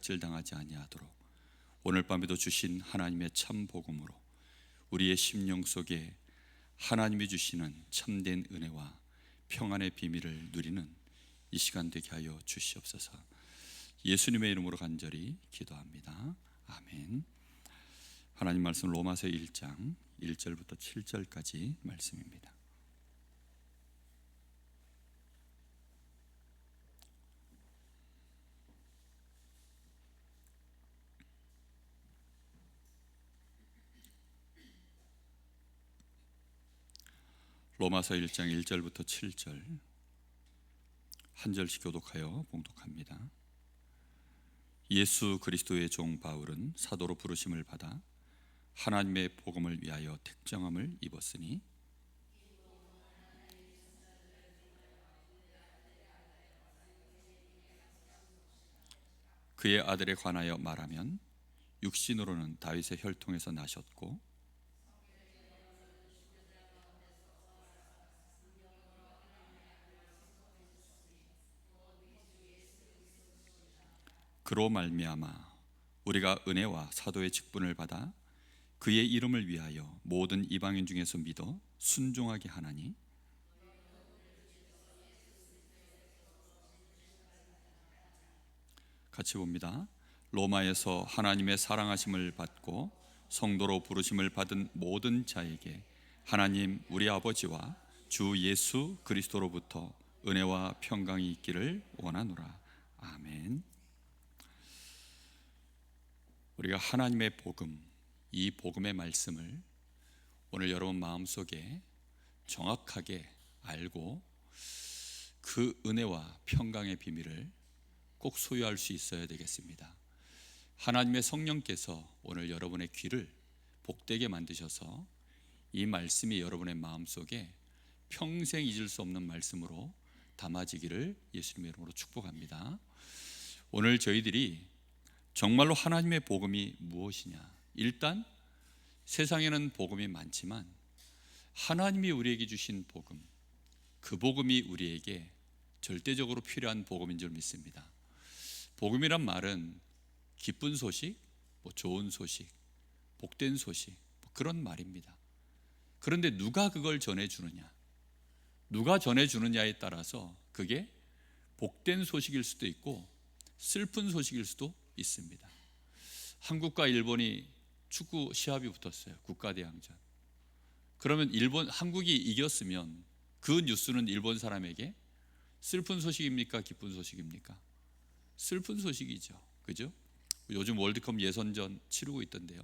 갑질당하지 아니하도록 오늘 밤에도 주신 하나님의 참 복음으로 우리의 심령 속에 하나님이 주시는 참된 은혜와 평안의 비밀을 누리는 이 시간 되게 하여 주시옵소서. 예수님의 이름으로 간절히 기도합니다. 아멘. 하나님 말씀 로마서 1장 1절부터 7절까지 말씀입니다. 로마서 1장 1절부터 7절 한 절씩 교독하여 봉독합니다. 예수 그리스도의 종 바울은 사도로 부르심을 받아 하나님의 복음을 위하여 택정함을 입었으니 그의 아들에 관하여 말하면 육신으로는 다윗의 혈통에서 나셨고 그로 말미암아 우리가 은혜와 사도의 직분을 받아 그의 이름을 위하여 모든 이방인 중에서 믿어 순종하게 하나니 같이 봅니다. 로마에서 하나님의 사랑하심을 받고 성도로 부르심을 받은 모든 자에게 하나님 우리 아버지와 주 예수 그리스도로부터 은혜와 평강이 있기를 원하노라. 아멘. 우리가 하나님의 복음, 이 복음의 말씀을 오늘 여러분 마음속에 정확하게 알고 그 은혜와 평강의 비밀을 꼭 소유할 수 있어야 되겠습니다. 하나님의 성령께서 오늘 여러분의 귀를 복되게 만드셔서 이 말씀이 여러분의 마음속에 평생 잊을 수 없는 말씀으로 담아지기를 예수님의 이름으로 축복합니다. 오늘 저희들이 정말로 하나님의 복음이 무엇이냐? 일단 세상에는 복음이 많지만 하나님이 우리에게 주신 복음, 그 복음이 우리에게 절대적으로 필요한 복음인 줄 믿습니다. 복음이란 말은 기쁜 소식, 좋은 소식, 복된 소식, 그런 말입니다. 그런데 누가 그걸 전해주느냐, 누가 전해주느냐에 따라서 그게 복된 소식일 수도 있고 슬픈 소식일 수도 있습니다. 한국과 일본이 축구 시합이 붙었어요. 국가대항전. 그러면 한국이 이겼으면 그 뉴스는 일본 사람에게 슬픈 소식입니까? 기쁜 소식입니까? 슬픈 소식이죠. 그죠? 요즘 월드컵 예선전 치르고 있던데요.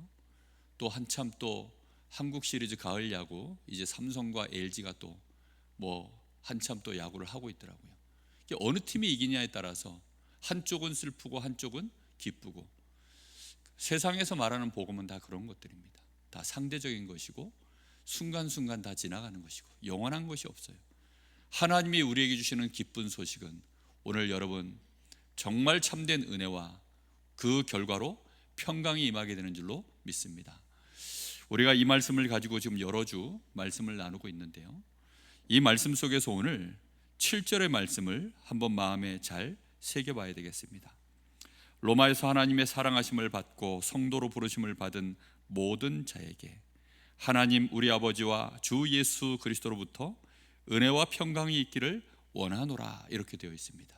또 한참 또 한국 시리즈 가을 야구 이제 삼성과 LG가 또 한참 또 야구를 하고 있더라고요. 어느 팀이 이기냐에 따라서 한쪽은 슬프고 한쪽은 기쁘고, 세상에서 말하는 복음은 다 그런 것들입니다. 다 상대적인 것이고 순간순간 다 지나가는 것이고 영원한 것이 없어요. 하나님이 우리에게 주시는 기쁜 소식은 오늘 여러분 정말 참된 은혜와 그 결과로 평강이 임하게 되는 줄로 믿습니다. 우리가 이 말씀을 가지고 지금 여러 주 말씀을 나누고 있는데요, 이 말씀 속에서 오늘 7절의 말씀을 한번 마음에 잘 새겨봐야 되겠습니다. 로마에서 하나님의 사랑하심을 받고 성도로 부르심을 받은 모든 자에게 하나님 우리 아버지와 주 예수 그리스도로부터 은혜와 평강이 있기를 원하노라, 이렇게 되어 있습니다.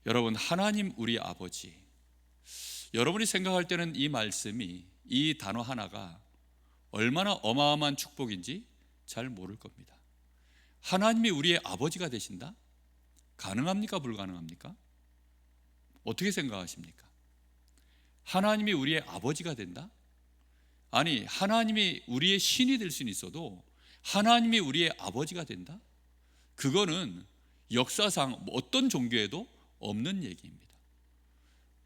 여러분, 하나님 우리 아버지, 여러분이 생각할 때는 이 말씀이, 이 단어 하나가 얼마나 어마어마한 축복인지 잘 모를 겁니다. 하나님이 우리의 아버지가 되신다? 가능합니까? 불가능합니까? 어떻게 생각하십니까? 하나님이 우리의 아버지가 된다? 아니, 하나님이 우리의 신이 될 수는 있어도 하나님이 우리의 아버지가 된다? 그거는 역사상 어떤 종교에도 없는 얘기입니다.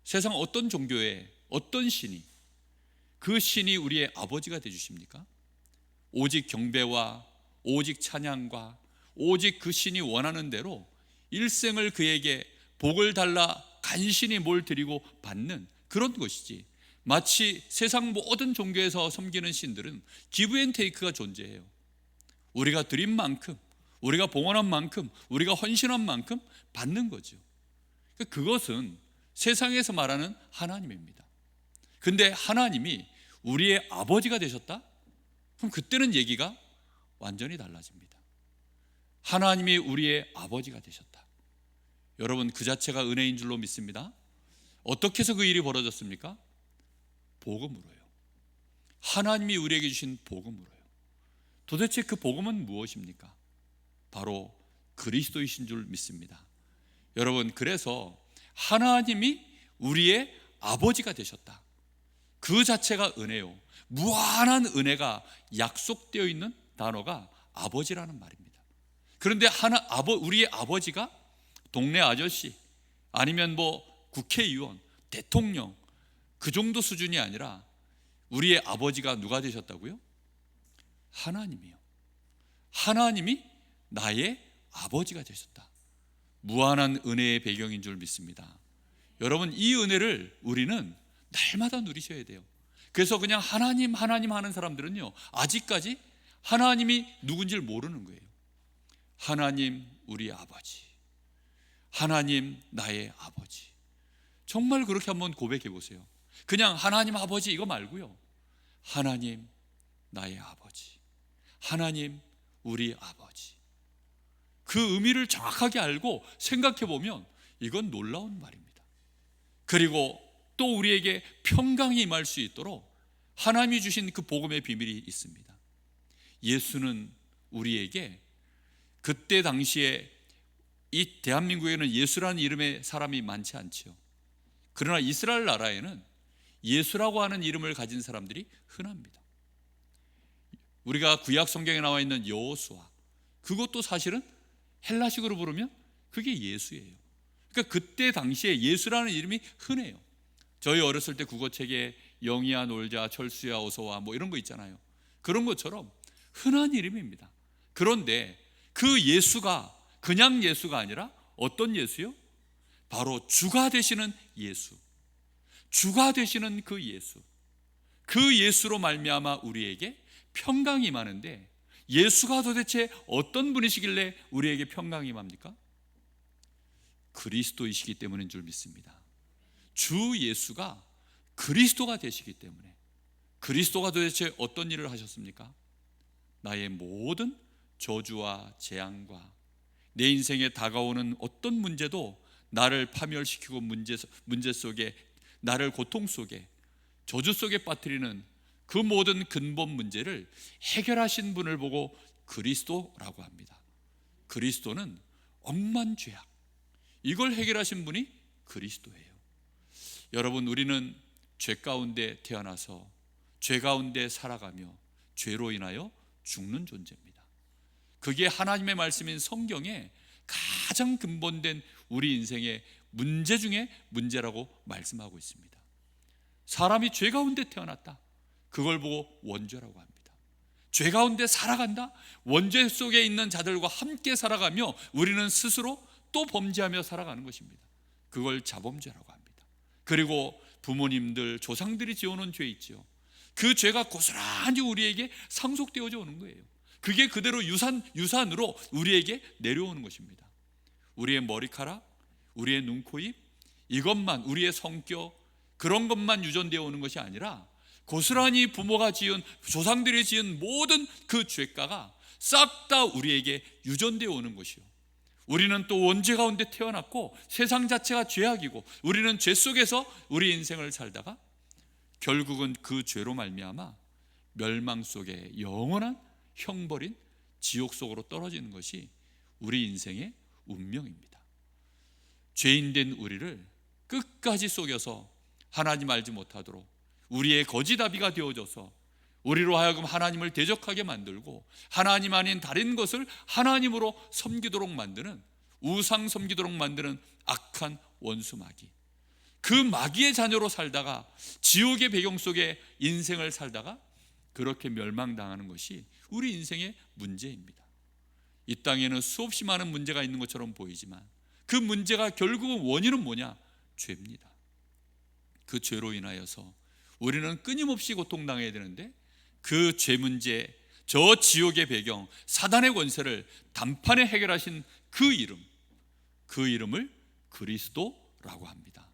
세상 어떤 종교에 어떤 신이, 그 신이 우리의 아버지가 되주십니까? 오직 경배와 오직 찬양과 오직 그 신이 원하는 대로 일생을 그에게 복을 달라 간신히 뭘 드리고 받는 그런 것이지, 마치 세상 모든 종교에서 섬기는 신들은 기브 앤 테이크가 존재해요. 우리가 드린 만큼, 우리가 봉헌한 만큼, 우리가 헌신한 만큼 받는 거죠. 그것은 세상에서 말하는 하나님입니다. 근데 하나님이 우리의 아버지가 되셨다? 그럼 그때는 얘기가 완전히 달라집니다. 하나님이 우리의 아버지가 되셨다. 여러분, 그 자체가 은혜인 줄로 믿습니다. 어떻게 해서 그 일이 벌어졌습니까? 복음으로요. 하나님이 우리에게 주신 복음으로요. 도대체 그 복음은 무엇입니까? 바로 그리스도이신 줄 믿습니다. 여러분, 그래서 하나님이 우리의 아버지가 되셨다. 그 자체가 은혜요. 무한한 은혜가 약속되어 있는 단어가 아버지라는 말입니다. 그런데 우리의 아버지가 동네 아저씨, 아니면 국회의원, 대통령, 그 정도 수준이 아니라 우리의 아버지가 누가 되셨다고요? 하나님이요. 하나님이 나의 아버지가 되셨다. 무한한 은혜의 배경인 줄 믿습니다. 여러분, 이 은혜를 우리는 날마다 누리셔야 돼요. 그래서 그냥 하나님 하는 사람들은요, 아직까지 하나님이 누군지를 모르는 거예요. 하나님 우리 아버지, 하나님 나의 아버지. 정말 그렇게 한번 고백해 보세요. 그냥 하나님 아버지 이거 말고요, 하나님 나의 아버지, 하나님 우리 아버지. 그 의미를 정확하게 알고 생각해 보면 이건 놀라운 말입니다. 그리고 또 우리에게 평강이 임할 수 있도록 하나님이 주신 그 복음의 비밀이 있습니다. 예수는 우리에게, 그때 당시에 이 대한민국에는 예수라는 이름의 사람이 많지 않지요. 그러나 이스라엘 나라에는 예수라고 하는 이름을 가진 사람들이 흔합니다. 우리가 구약 성경에 나와 있는 여호수아, 그것도 사실은 헬라식으로 부르면 그게 예수예요. 그러니까 그때 당시에 예수라는 이름이 흔해요. 저희 어렸을 때 국어책에 영희야 놀자, 철수야 어서와 이런 거 있잖아요. 그런 것처럼 흔한 이름입니다. 그런데 그 예수가 그냥 예수가 아니라 어떤 예수요? 바로 주가 되시는 예수, 주가 되시는 그 예수, 그 예수로 말미암아 우리에게 평강이 임하는데, 예수가 도대체 어떤 분이시길래 우리에게 평강이 임합니까? 그리스도이시기 때문인 줄 믿습니다. 주 예수가 그리스도가 되시기 때문에. 그리스도가 도대체 어떤 일을 하셨습니까? 나의 모든 저주와 재앙과 내 인생에 다가오는 어떤 문제도 나를 파멸시키고 문제 속에, 나를 고통 속에, 저주 속에 빠뜨리는 그 모든 근본 문제를 해결하신 분을 보고 그리스도라고 합니다. 그리스도는 억만 죄악, 이걸 해결하신 분이 그리스도예요. 여러분, 우리는 죄 가운데 태어나서 죄 가운데 살아가며 죄로 인하여 죽는 존재입니다. 그게 하나님의 말씀인 성경에 가장 근본된 우리 인생의 문제 중에 문제라고 말씀하고 있습니다. 사람이 죄 가운데 태어났다, 그걸 보고 원죄라고 합니다. 죄 가운데 살아간다, 원죄 속에 있는 자들과 함께 살아가며 우리는 스스로 또 범죄하며 살아가는 것입니다. 그걸 자범죄라고 합니다. 그리고 부모님들, 조상들이 지어놓은 죄 있죠. 그 죄가 고스란히 우리에게 상속되어져 오는 거예요. 그게 그대로 유산으로 우리에게 내려오는 것입니다. 우리의 머리카락, 우리의 눈, 코, 입, 이것만, 우리의 성격, 그런 것만 유전되어 오는 것이 아니라 고스란히 부모가 지은, 조상들이 지은 모든 그 죄가가 싹 다 우리에게 유전되어 오는 것이요. 우리는 또 원죄 가운데 태어났고 세상 자체가 죄악이고 우리는 죄 속에서 우리 인생을 살다가 결국은 그 죄로 말미암아 멸망 속에 영원한 형벌인 지옥 속으로 떨어지는 것이 우리 인생의 운명입니다. 죄인된 우리를 끝까지 속여서 하나님 알지 못하도록 우리의 거지다비가 되어져서 우리로 하여금 하나님을 대적하게 만들고 하나님 아닌 다른 것을 하나님으로 섬기도록 만드는, 우상 섬기도록 만드는 악한 원수 마귀, 그 마귀의 자녀로 살다가 지옥의 배경 속에 인생을 살다가 그렇게 멸망당하는 것이 우리 인생의 문제입니다. 이 땅에는 수없이 많은 문제가 있는 것처럼 보이지만 그 문제가 결국은 원인은 뭐냐? 죄입니다. 그 죄로 인하여서 우리는 끊임없이 고통당해야 되는데 그 죄 문제, 저 지옥의 배경, 사단의 권세를 단판에 해결하신 그 이름, 그 이름을 그리스도라고 합니다.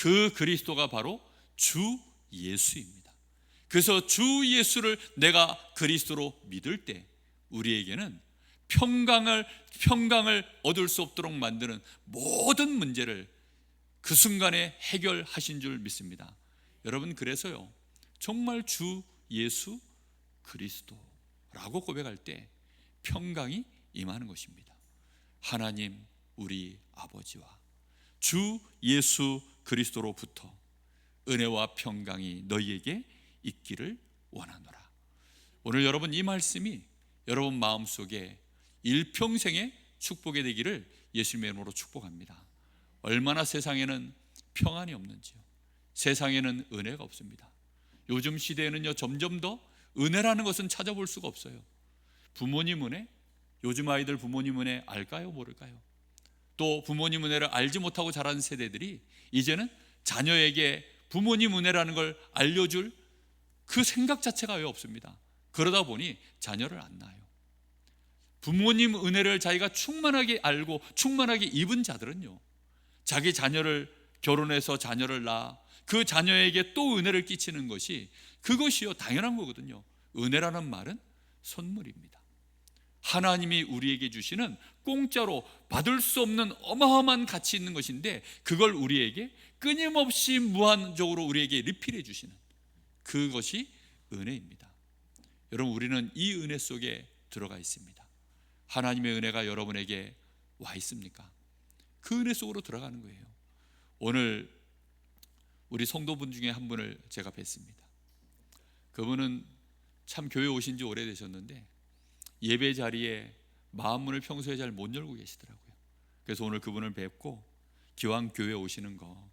그 그리스도가 바로 주 예수입니다. 그래서 주 예수를 내가 그리스도로 믿을 때 우리에게는 평강을 얻을 수 없도록 만드는 모든 문제를 그 순간에 해결하신 줄 믿습니다. 여러분, 그래서요, 정말 주 예수 그리스도라고 고백할 때 평강이 임하는 것입니다. 하나님 우리 아버지와 주 예수 그리스도로부터 은혜와 평강이 너희에게 있기를 원하노라. 오늘 여러분, 이 말씀이 여러분 마음속에 일평생의 축복이 되기를 예수님의 이름으로 축복합니다. 얼마나 세상에는 평안이 없는지요. 세상에는 은혜가 없습니다. 요즘 시대에는요, 점점 더 은혜라는 것은 찾아볼 수가 없어요. 부모님 은혜, 요즘 아이들 부모님 은혜 알까요, 모를까요? 또 부모님 은혜를 알지 못하고 자란 세대들이 이제는 자녀에게 부모님 은혜라는 걸 알려줄 그 생각 자체가 왜 없습니다. 그러다 보니 자녀를 안 낳아요. 부모님 은혜를 자기가 충만하게 알고 충만하게 입은 자들은요, 자기 자녀를 결혼해서 자녀를 낳아 그 자녀에게 또 은혜를 끼치는 것이, 그것이요 당연한 거거든요. 은혜라는 말은 선물입니다. 하나님이 우리에게 주시는 공짜로 받을 수 없는 어마어마한 가치 있는 것인데, 그걸 우리에게 끊임없이 무한적으로 우리에게 리필해 주시는 그것이 은혜입니다. 여러분, 우리는 이 은혜 속에 들어가 있습니다. 하나님의 은혜가 여러분에게 와 있습니까? 그 은혜 속으로 들어가는 거예요. 오늘 우리 성도분 중에 한 분을 제가 뵀습니다. 그분은 참 교회 오신 지 오래되셨는데 예배 자리에 마음문을 평소에 잘 못 열고 계시더라고요. 그래서 오늘 그분을 뵙고 기왕 교회 오시는 거,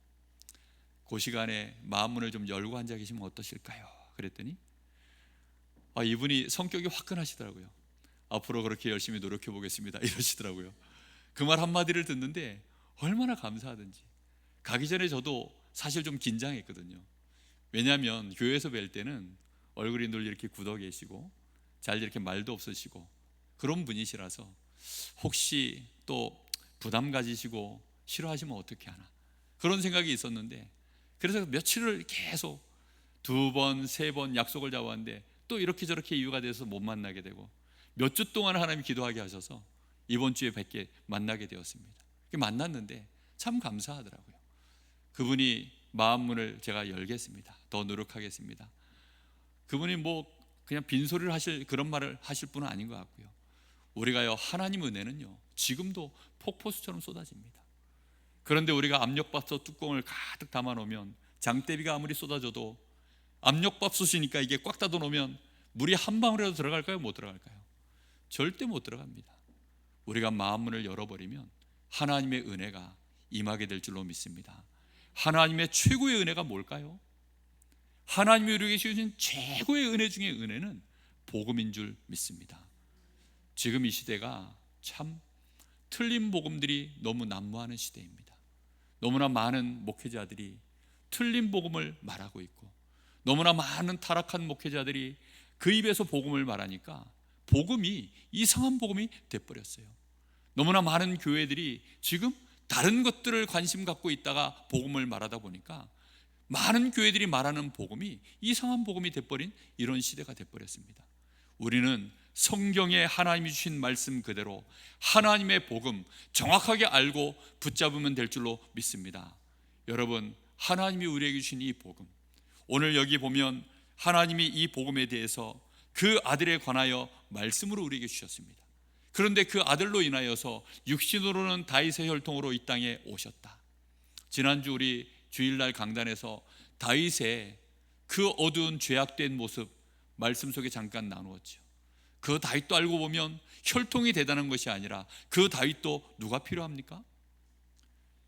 그 시간에 마음문을 좀 열고 앉아 계시면 어떠실까요? 그랬더니 이분이 성격이 화끈하시더라고요. 앞으로 그렇게 열심히 노력해 보겠습니다 이러시더라고요. 그 말 한마디를 듣는데 얼마나 감사하든지. 가기 전에 저도 사실 좀 긴장했거든요. 왜냐하면 교회에서 뵐 때는 얼굴이 늘 이렇게 굳어 계시고 잘 이렇게 말도 없으시고 그런 분이시라서 혹시 또 부담 가지시고 싫어하시면 어떻게 하나, 그런 생각이 있었는데, 그래서 며칠을 계속 2번, 3번 약속을 잡았는데 또 이렇게 저렇게 이유가 돼서 못 만나게 되고, 몇 주 동안 하나님 기도하게 하셔서 이번 주에 뵙게 만나게 되었습니다. 만났는데 참 감사하더라고요. 그분이 마음문을 제가 열겠습니다. 더 노력하겠습니다. 그분이 그냥 빈소리를 하실 그런 말을 하실 분은 아닌 것 같고요. 우리가요, 하나님 은혜는요 지금도 폭포수처럼 쏟아집니다. 그런데 우리가 압력밥솥 뚜껑을 가득 담아 놓으면 장대비가 아무리 쏟아져도 압력밥솥이니까 이게 꽉 닫아 놓으면 물이 한 방울이라도 들어갈까요? 못 들어갈까요? 절대 못 들어갑니다. 우리가 마음문을 열어버리면 하나님의 은혜가 임하게 될 줄로 믿습니다. 하나님의 최고의 은혜가 뭘까요? 하나님이 우리에게 주신 최고의 은혜 중에 은혜는 복음인 줄 믿습니다. 지금 이 시대가 참 틀린 복음들이 너무 난무하는 시대입니다. 너무나 많은 목회자들이 틀린 복음을 말하고 있고, 너무나 많은 타락한 목회자들이 그 입에서 복음을 말하니까 복음이 이상한 복음이 돼버렸어요. 너무나 많은 교회들이 지금 다른 것들을 관심 갖고 있다가 복음을 말하다 보니까 많은 교회들이 말하는 복음이 이상한 복음이 돼버린 이런 시대가 돼버렸습니다. 우리는 성경에 하나님이 주신 말씀 그대로 하나님의 복음 정확하게 알고 붙잡으면 될 줄로 믿습니다. 여러분, 하나님이 우리에게 주신 이 복음, 오늘 여기 보면 하나님이 이 복음에 대해서 그 아들에 관하여 말씀으로 우리에게 주셨습니다. 그런데 그 아들로 인하여서 육신으로는 다윗의 혈통으로 이 땅에 오셨다. 지난주 우리 주일날 강단에서 다윗의 그 어두운 죄악된 모습 말씀 속에 잠깐 나누었죠. 그 다윗도 알고 보면 혈통이 대단한 것이 아니라 그 다윗도 누가 필요합니까?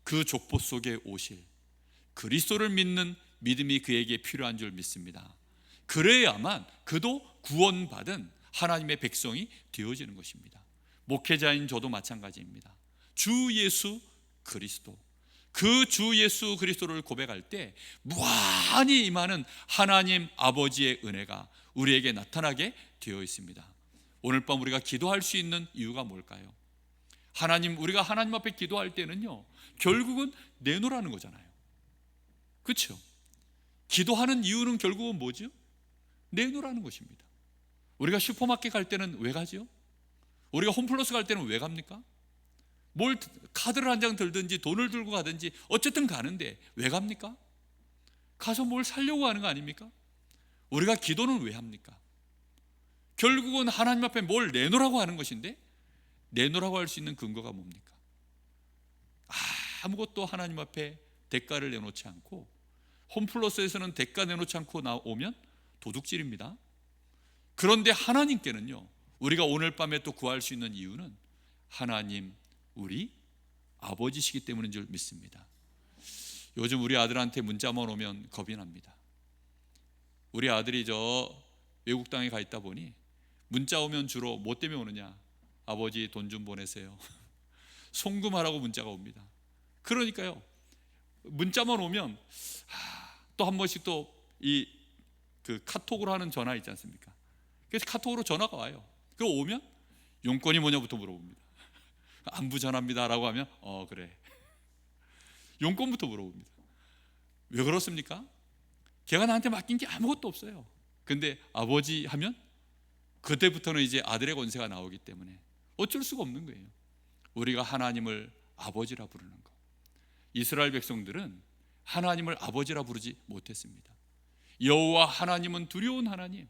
그 족보 속에 오실 그리스도를 믿는 믿음이 그에게 필요한 줄 믿습니다. 그래야만 그도 구원받은 하나님의 백성이 되어지는 것입니다. 목회자인 저도 마찬가지입니다. 주 예수 그리스도, 그 주 예수 그리스도를 고백할 때 무한히 임하는 하나님 아버지의 은혜가 우리에게 나타나게 되어 있습니다. 오늘 밤 우리가 기도할 수 있는 이유가 뭘까요? 우리가 하나님 앞에 기도할 때는요 결국은 내놓으라는 거잖아요. 그렇죠? 기도하는 이유는 결국은 뭐죠? 내놓으라는 것입니다. 우리가 슈퍼마켓 갈 때는 왜 가죠? 우리가 홈플러스 갈 때는 왜 갑니까? 뭘 카드를 한 장 들든지 돈을 들고 가든지 어쨌든 가는데 왜 갑니까? 가서 뭘 살려고 하는 거 아닙니까? 우리가 기도는 왜 합니까? 결국은 하나님 앞에 뭘 내놓으라고 하는 것인데, 내놓으라고 할 수 있는 근거가 뭡니까? 아무것도 하나님 앞에 대가를 내놓지 않고, 홈플러스에서는 대가 내놓지 않고 나오면 도둑질입니다. 그런데 하나님께는요, 우리가 오늘 밤에 또 구할 수 있는 이유는 하나님 우리 아버지시기 때문인 줄 믿습니다. 요즘 우리 아들한테 문자만 오면 겁이 납니다. 우리 아들이 저 외국 땅에 가 있다 보니 문자 오면 주로 뭐 때문에 오느냐? 아버지 돈 좀 보내세요. 송금하라고 문자가 옵니다. 그러니까요, 문자만 오면 또 한 번씩 또 그 카톡으로 하는 전화 있지 않습니까? 그래서 카톡으로 전화가 와요. 그 오면 용건이 뭐냐부터 물어봅니다. 안부 전합니다 라고 하면 그래. 용건부터 물어봅니다. 왜 그렇습니까? 걔가 나한테 맡긴 게 아무것도 없어요. 근데 아버지 하면 그때부터는 이제 아들의 권세가 나오기 때문에 어쩔 수가 없는 거예요. 우리가 하나님을 아버지라 부르는 것, 이스라엘 백성들은 하나님을 아버지라 부르지 못했습니다. 여호와 하나님은 두려운 하나님,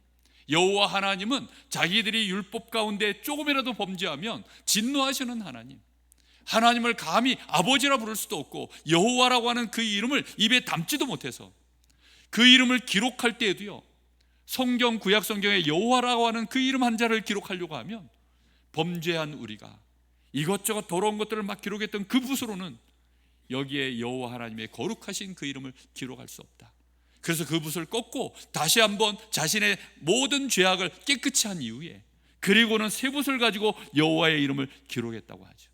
여호와 하나님은 자기들이 율법 가운데 조금이라도 범죄하면 진노하시는 하나님, 하나님을 감히 아버지라 부를 수도 없고 여호와라고 하는 그 이름을 입에 담지도 못해서 그 이름을 기록할 때에도요, 성경 구약 성경에 여호와라고 하는 그 이름 한자를 기록하려고 하면 범죄한 우리가 이것저것 더러운 것들을 막 기록했던 그 붓으로는 여기에 여호와 하나님의 거룩하신 그 이름을 기록할 수 없다. 그래서 그 붓을 꺾고 다시 한번 자신의 모든 죄악을 깨끗이 한 이후에 그리고는 새 붓을 가지고 여호와의 이름을 기록했다고 하죠.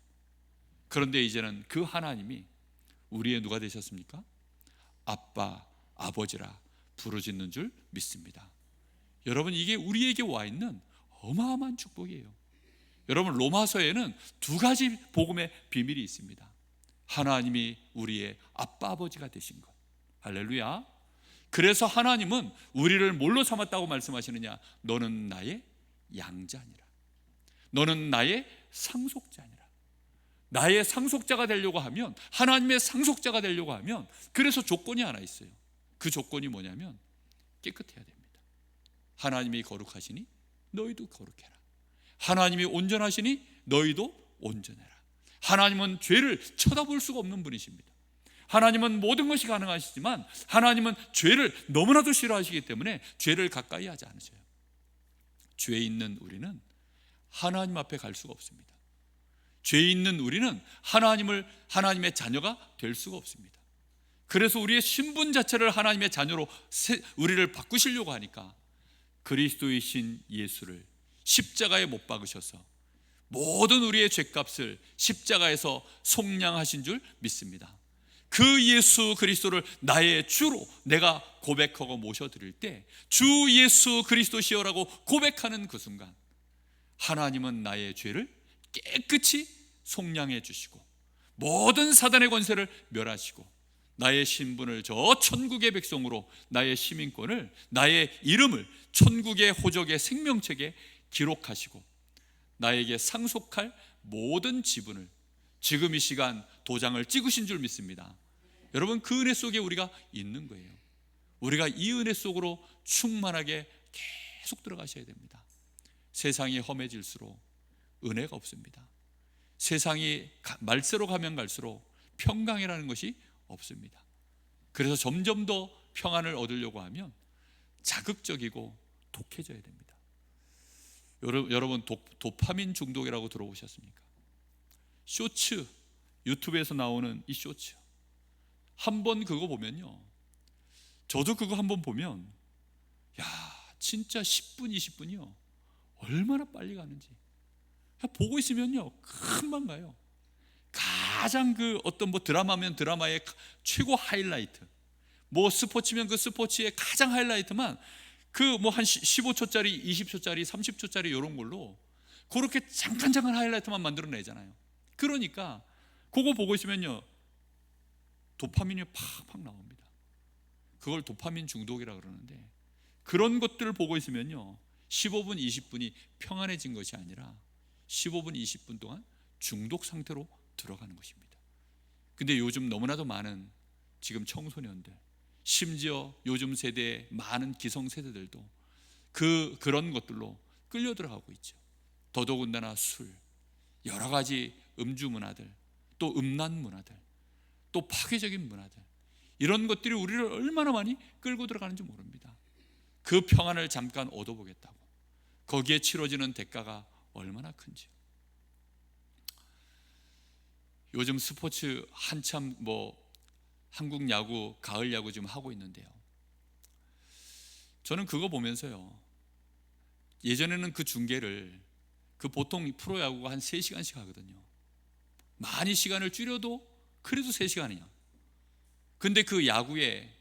그런데 이제는 그 하나님이 우리의 누가 되셨습니까? 아빠, 아버지라 부르짖는 줄 믿습니다. 여러분, 이게 우리에게 와 있는 어마어마한 축복이에요. 여러분, 로마서에는 두 가지 복음의 비밀이 있습니다. 하나님이 우리의 아빠, 아버지가 되신 것. 할렐루야. 그래서 하나님은 우리를 뭘로 삼았다고 말씀하시느냐? 너는 나의 양자니라, 너는 나의 상속자니라. 나의 상속자가 되려고 하면, 하나님의 상속자가 되려고 하면, 그래서 조건이 하나 있어요. 그 조건이 뭐냐면 깨끗해야 됩니다. 하나님이 거룩하시니 너희도 거룩해라. 하나님이 온전하시니 너희도 온전해라. 하나님은 죄를 쳐다볼 수가 없는 분이십니다. 하나님은 모든 것이 가능하시지만 하나님은 죄를 너무나도 싫어하시기 때문에 죄를 가까이 하지 않으셔요. 죄 있는 우리는 하나님 앞에 갈 수가 없습니다. 죄 있는 우리는 하나님의 자녀가 될 수가 없습니다. 그래서 우리의 신분 자체를 하나님의 자녀로 우리를 바꾸시려고 하니까 그리스도이신 예수를 십자가에 못 박으셔서 모든 우리의 죄값을 십자가에서 속량하신 줄 믿습니다. 그 예수 그리스도를 나의 주로 내가 고백하고 모셔드릴 때 주 예수 그리스도시여라고 고백하는 그 순간 하나님은 나의 죄를 깨끗이 속량해 주시고 모든 사단의 권세를 멸하시고 나의 신분을 저 천국의 백성으로, 나의 시민권을, 나의 이름을 천국의 호적의 생명책에 기록하시고 나에게 상속할 모든 지분을 지금 이 시간 도장을 찍으신 줄 믿습니다. 여러분, 그 은혜 속에 우리가 있는 거예요. 우리가 이 은혜 속으로 충만하게 계속 들어가셔야 됩니다. 세상이 험해질수록 은혜가 없습니다. 세상이 말세로 가면 갈수록 평강이라는 것이 없습니다. 그래서 점점 더 평안을 얻으려고 하면 자극적이고 독해져야 됩니다. 여러분 도파민 중독이라고 들어보셨습니까? 쇼츠, 유튜브에서 나오는 이 쇼츠 한번 그거 보면요, 저도 그거 한번 보면 진짜 10분 20분이요 얼마나 빨리 가는지 보고 있으면요 금방 가요. 가장 그 어떤 드라마면 드라마의 최고 하이라이트, 스포츠면 그 스포츠의 가장 하이라이트만 그 한 15초짜리 20초짜리 30초짜리 이런 걸로 그렇게 잠깐 하이라이트만 만들어내잖아요. 그러니까 그거 보고 있으면요 도파민이 팍팍 나옵니다. 그걸 도파민 중독이라 그러는데, 그런 것들을 보고 있으면요 15분 20분이 평안해진 것이 아니라 15분 20분 동안 중독 상태로 들어가는 것입니다. 근데 요즘 너무나도 많은 지금 청소년들, 심지어 요즘 세대의 많은 기성세대들도 그런 것들로 끌려 들어가고 있죠. 더더군다나 술, 여러 가지 음주 문화들, 또 음란 문화들, 또 파괴적인 문화들, 이런 것들이 우리를 얼마나 많이 끌고 들어가는지 모릅니다. 그 평안을 잠깐 얻어보겠다고 거기에 치러지는 대가가 얼마나 큰지요. 요즘 스포츠 한참 한국 야구, 가을 야구 지금 하고 있는데요, 저는 그거 보면서요, 예전에는 그 중계를 보통 프로야구가 한 3시간씩 하거든요. 많이 시간을 줄여도 그래도 3시간이야. 근데 그 야구의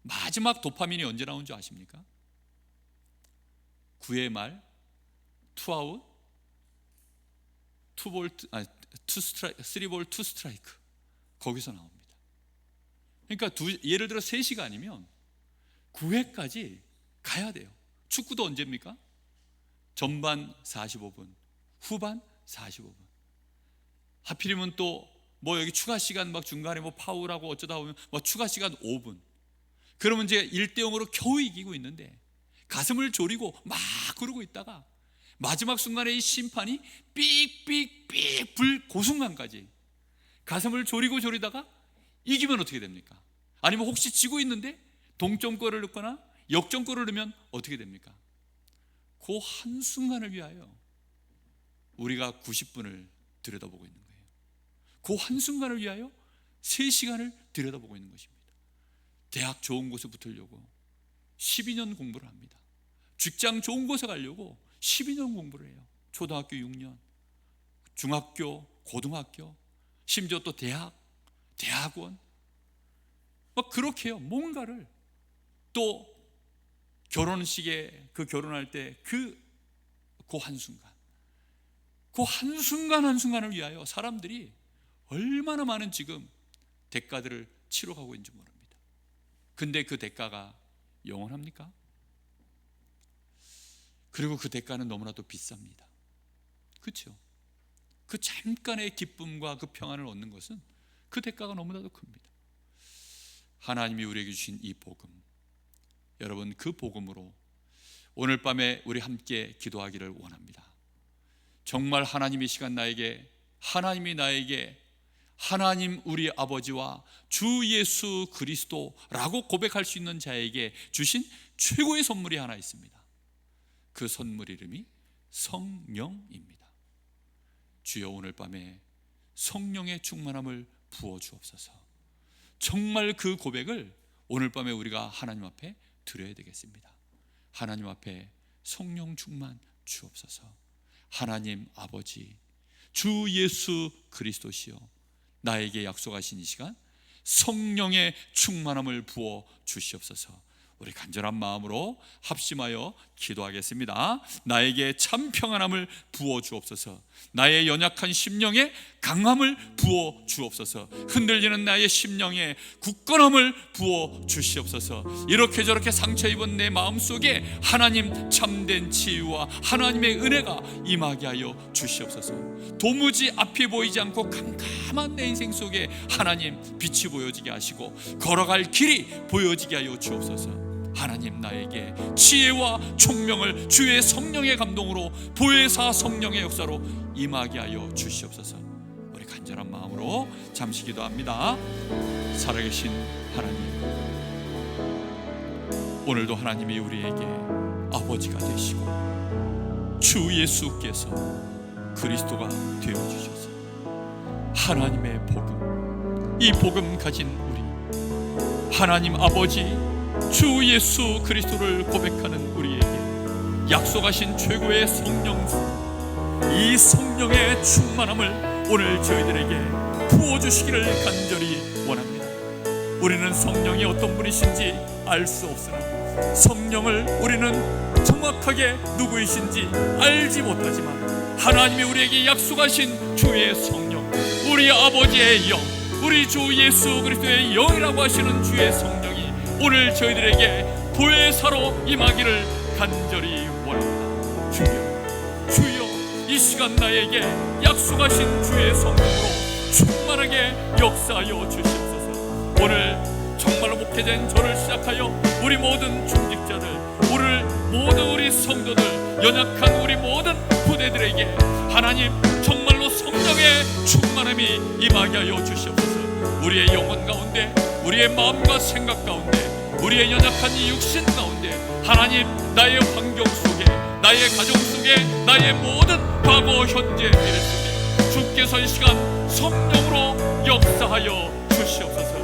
마지막 도파민이 언제 나온 줄 아십니까? 9회 말 2아웃 3볼 2스트라이크, 거기서 나옵니다. 그러니까 예를 들어 3시간이면 9회까지 가야 돼요. 축구도 언제입니까? 전반 45분, 후반 45분. 하필이면 또 여기 추가 시간 중간에 파울하고 어쩌다 보면 추가 시간 5분. 그러면 이제 1대0으로 겨우 이기고 있는데 가슴을 졸이고 막 그러고 있다가 마지막 순간에 이 심판이 삑삑삑 그 순간까지 가슴을 졸이다가 이기면 어떻게 됩니까? 아니면 혹시 지고 있는데 동점골을 넣거나 역전골을 넣으면 어떻게 됩니까? 그 한순간을 위하여 우리가 90분을 들여다보고 있는 거예요. 그 한순간을 위하여 3시간을 들여다보고 있는 것입니다. 대학 좋은 곳에 붙으려고 12년 공부를 합니다. 직장 좋은 곳에 가려고 12년 공부를 해요. 초등학교 6년, 중학교, 고등학교, 심지어 또 대학원, 그렇게 해요. 뭔가를 또 결혼식에 결혼할 때 그 한순간, 한순간을 위하여 사람들이 얼마나 많은 지금 대가들을 치러가고 있는지 모릅니다. 근데 그 대가가 영원합니까? 그리고 그 대가는 너무나도 비쌉니다. 그렇죠? 그 잠깐의 기쁨과 그 평안을 얻는 것은 그 대가가 너무나도 큽니다. 하나님이 우리에게 주신 이 복음, 여러분 그 복음으로 오늘 밤에 우리 함께 기도하기를 원합니다. 정말 하나님이 시간 하나님이 나에게 하나님 우리 아버지와 주 예수 그리스도라고 고백할 수 있는 자에게 주신 최고의 선물이 하나 있습니다. 그 선물 이름이 성령입니다. 주여, 오늘 밤에 성령의 충만함을 부어 주옵소서. 정말 그 고백을 오늘 밤에 우리가 하나님 앞에 드려야 되겠습니다. 하나님 앞에 성령 충만 주옵소서. 하나님 아버지, 주 예수 그리스도시여, 나에게 약속하신 이 시간 성령의 충만함을 부어 주시옵소서. 우리 간절한 마음으로 합심하여 기도하겠습니다. 나에게 참 평안함을 부어 주옵소서. 나의 연약한 심령에 강함을 부어 주옵소서. 흔들리는 나의 심령에 굳건함을 부어 주시옵소서. 이렇게 저렇게 상처 입은 내 마음속에 하나님 참된 치유와 하나님의 은혜가 임하게 하여 주시옵소서. 도무지 앞이 보이지 않고 캄캄한 내 인생 속에 하나님 빛이 보여지게 하시고 걸어갈 길이 보여지게 하여 주옵소서. 하나님, 나에게 지혜와 총명을 주의 성령의 감동으로 보혜사 성령의 역사로 임하게 하여 주시옵소서. 우리 간절한 마음으로 잠시 기도합니다. 살아계신 하나님, 오늘도 하나님이 우리에게 아버지가 되시고 주 예수께서 그리스도가 되어주셔서 하나님의 복음, 이 복음 가진 우리 하나님 아버지 주 예수 그리스도를 고백하는 우리에게 약속하신 최고의 성령, 이 성령의 충만함을 오늘 저희들에게 부어주시기를 간절히 원합니다. 우리는 성령이 어떤 분이신지 알 수 없으나 성령을 우리는 정확하게 누구이신지 알지 못하지만 하나님이 우리에게 약속하신 주의 성령, 우리 아버지의 영, 우리 주 예수 그리스도의 영이라고 하시는 주의 성령이 오늘 저희들에게 보혜사로 임하기를 간절히 원합니다. 주여 이 시간 나에게 약속하신 주의 성령으로 충만하게 역사하여 주시옵소서. 오늘 정말로 목회자인 저를 시작하여 우리 모든 중직자들, 오늘 모든 우리 성도들, 연약한 우리 모든 부대들에게 하나님 정말로 성령의 충만함이 임하게 하여 주시옵소서. 우리의 영혼 가운데, 우리의 마음과 생각 가운데, 우리의 연약한 이 육신 가운데 하나님, 나의 환경 속에, 나의 가정 속에, 나의 모든 과거, 현재, 미래 속에 주께서 이 시간 성령으로 역사하여 주시옵소서.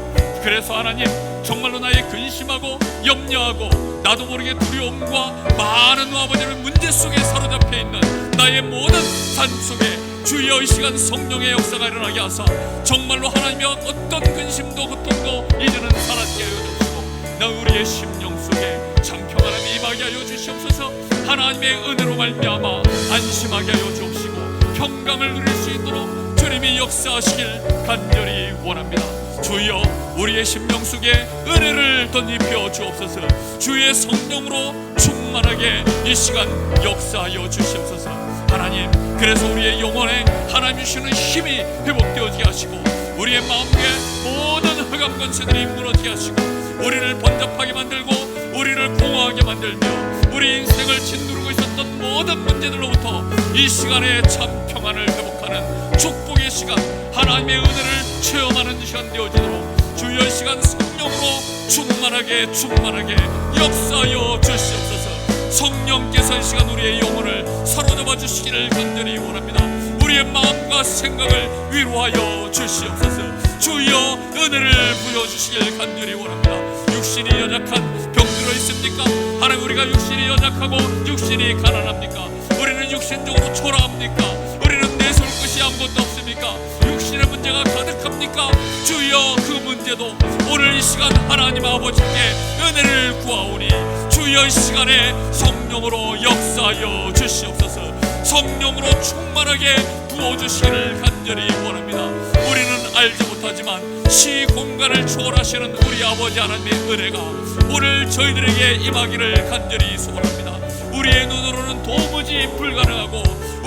그래서 하나님 정말로 나의 근심하고 염려하고 나도 모르게 두려움과 많은 아버지의 문제 속에 사로잡혀 있는 나의 모든 산 속에 주여 이 시간 성령의 역사가 일어나게 하사 정말로 하나님의 어떤 근심도 고통도 이제는 사라지게 하여 주시고 나 우리의 심령 속에 장평하나님이 임하게 하여 주시옵소서. 하나님의 은혜로 말미암아 안심하게 하여 주옵시고 평강을 누릴 수 있도록 주님이 역사하시길 간절히 원합니다. 주여 우리의 심령 속에 은혜를 덧입혀 주옵소서. 주의 성령으로 충만하게 이 시간 역사하여 주시옵소서. 하나님, 그래서 우리의 영혼에 하나님 주시는 힘이 회복되어지게 하시고 우리의 마음의 모든 흑암 권세들이 무너지게 하시고 우리를 번잡하게 만들고 우리를 공허하게 만들며 우리 인생을 짓누르고 있었던 모든 문제들로부터 이 시간에 참 평안을 회복하는 축복의 시간, 하나님의 은혜를 체험하는 시간 되어지도록 주여 이 시간 성령으로 충만하게 역사하여 주시옵소서. 성령께서 이 시간 우리의 영혼을 사로잡아 주시기를 간절히 원합니다. 우리의 마음과 생각을 위로하여 주시옵소서. 주여 은혜를 부여주시길 간절히 원합니다. 육신이 연약한 병들어 있습니까? 하나님, 우리가 육신이 연약하고 육신이 가난합니까? 우리는 육신적으로 초라합니까? 우리는 내세울 것이 아무것도 없습니까? 육신의 문제가 가득합니까? 주여 그 문제도 오늘 이 시간 하나님 아버지께 은혜를 구하오니 주여 이 시간에 성령으로 역사하여 주시옵소서. 성령으로 충만하게 부어주시기를 간절히 원합니다. 우리는 알지 못하지만 시공간을 초월하시는 우리 아버지 하나님의 은혜가 오늘 저희들에게 임하기를 간절히 소원합니다. 우리의 눈으로는 도무지 불가능하고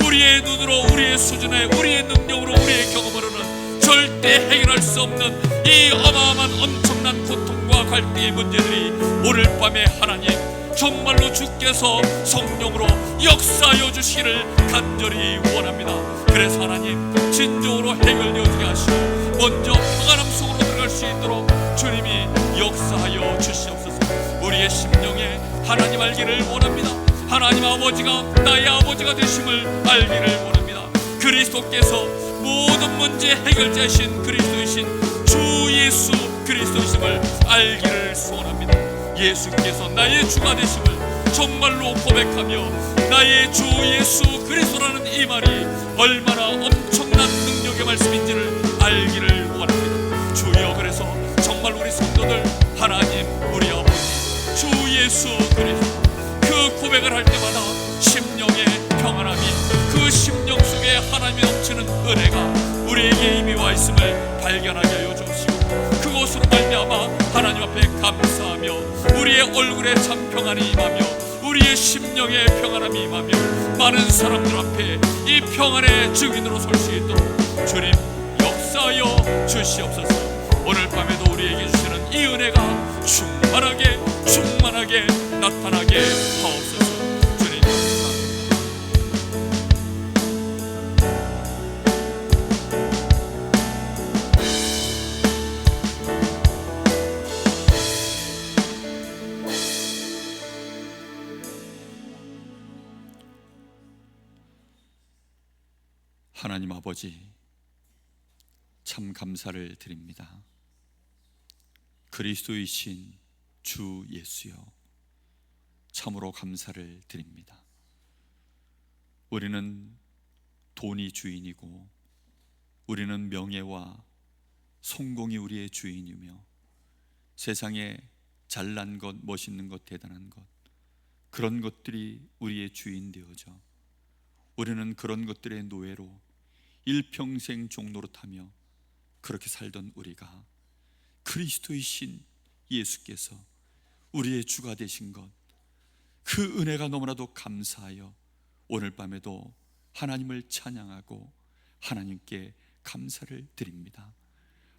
우리의 눈으로, 우리의 수준에, 우리의 능력으로, 우리의 경험으로는 절대 해결할 수 없는 이 어마어마한 엄청난 고통과 갈등의 문제들이 오늘 밤에 하나님 정말로 주께서 성령으로 역사하여 주시기를 간절히 원합니다. 그래서 하나님 진정으로 해결되어지게 하시고 먼저 평안함 속으로 들어갈 수 있도록 주님이 역사하여 주시옵소서. 우리의 심령에 하나님 알기를 원합니다. 하나님 아버지가 나의 아버지가 되심을 알기를 원합니다. 그리스도께서 모든 문제 해결자이신 그리스도이신 주 예수 그리스도이심을 알기를 소원합니다. 예수께서 나의 주가 되심을 정말로 고백하며 나의 주 예수 그리스도라는 이 말이 얼마나 엄청난 능력의 말씀인지를 알기를 원합니다. 주여, 그래서 정말 우리 성도들 하나님 우리 아버지 주 예수 그리스도 그 고백을 할 때마다 심령의 평안함이, 그 심령 속에 하나님이 넘치는 은혜가 우리에게 이미 와 있음을 발견하게 하여 주시고 그것으로 말미암아 하나님 앞에 감사하며 우리의 얼굴에 참 평안이 임하며 우리의 심령에 평안함이 임하며 많은 사람들 앞에 이 평안의 증인으로 설 수 있도록 주님 역사하여 주시옵소서. 오늘 밤에도 우리에게 주시는 이 은혜가 충만하게 나타나게 하옵소서. 주님 감사합니다. 하나님 아버지, 참 감사를 드립니다. 그리스도이신 주 예수여, 참으로 감사를 드립니다. 우리는 돈이 주인이고 우리는 명예와 성공이 우리의 주인이며 세상에 잘난 것, 멋있는 것, 대단한 것, 그런 것들이 우리의 주인 되어져 우리는 그런 것들의 노예로 일평생 종노릇하며 그렇게 살던 우리가 그리스도이신 예수께서 우리의 주가 되신 것, 그 은혜가 너무나도 감사하여 오늘 밤에도 하나님을 찬양하고 하나님께 감사를 드립니다.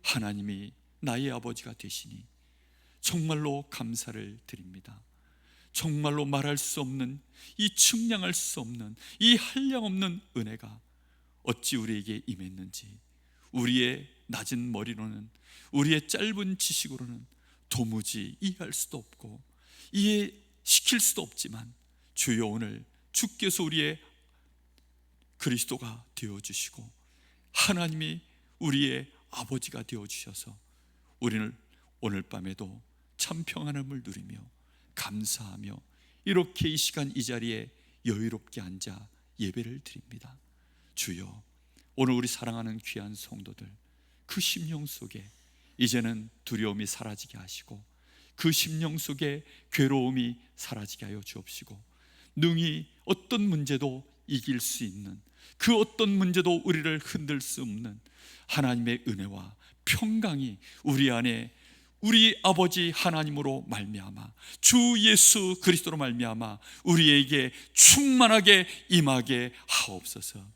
하나님이 나의 아버지가 되시니 정말로 감사를 드립니다. 정말로 말할 수 없는, 이 측량할 수 없는, 이 한량없는 은혜가 어찌 우리에게 임했는지 우리의 낮은 머리로는, 우리의 짧은 지식으로는 도무지 이해할 수도 없고 이해시킬 수도 없지만, 주여 오늘 주께서 우리의 그리스도가 되어주시고 하나님이 우리의 아버지가 되어주셔서 우리는 오늘 밤에도 참 평안함을 누리며 감사하며 이렇게 이 시간 이 자리에 여유롭게 앉아 예배를 드립니다. 주여, 오늘 우리 사랑하는 귀한 성도들, 그 심령 속에 이제는 두려움이 사라지게 하시고 그 심령 속에 괴로움이 사라지게 하여 주옵시고, 능히 어떤 문제도 이길 수 있는, 그 어떤 문제도 우리를 흔들 수 없는 하나님의 은혜와 평강이 우리 안에, 우리 아버지 하나님으로 말미암아 주 예수 그리스도로 말미암아 우리에게 충만하게 임하게 하옵소서.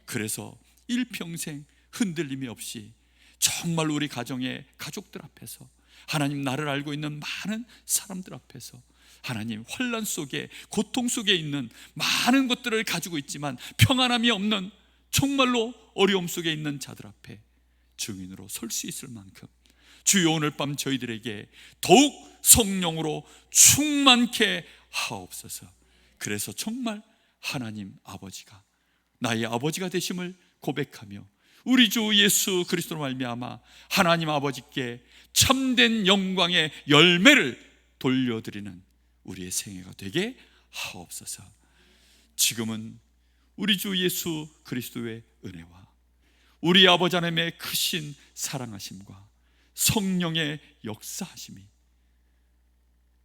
그래서 일평생 흔들림이 없이 정말 우리 가정의 가족들 앞에서, 하나님 나를 알고 있는 많은 사람들 앞에서, 하나님 환난 속에, 고통 속에 있는 많은 것들을 가지고 있지만 평안함이 없는, 정말로 어려움 속에 있는 자들 앞에 증인으로 설 수 있을 만큼 주여 오늘 밤 저희들에게 더욱 성령으로 충만케 하옵소서. 그래서 정말 하나님 아버지가 나의 아버지가 되심을 고백하며 우리 주 예수 그리스도로 말미암아 하나님 아버지께 참된 영광의 열매를 돌려드리는 우리의 생애가 되게 하옵소서. 지금은 우리 주 예수 그리스도의 은혜와 우리 아버지 하나님의 크신 사랑하심과 성령의 역사하심이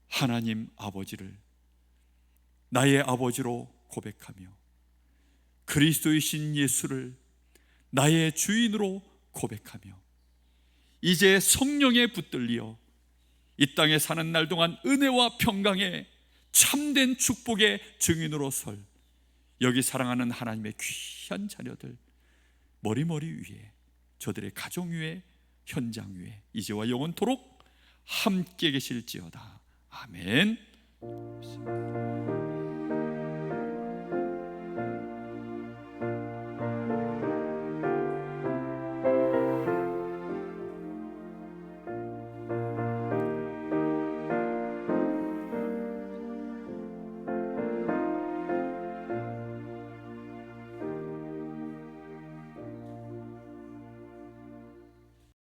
하나님 아버지를 나의 아버지로 고백하며 그리스도이신 예수를 나의 주인으로 고백하며 이제 성령에 붙들려 이 땅에 사는 날 동안 은혜와 평강의 참된 축복의 증인으로 설 여기 사랑하는 하나님의 귀한 자녀들 머리머리 위에, 저들의 가정 위에, 현장 위에 이제와 영원토록 함께 계실지어다. 아멘.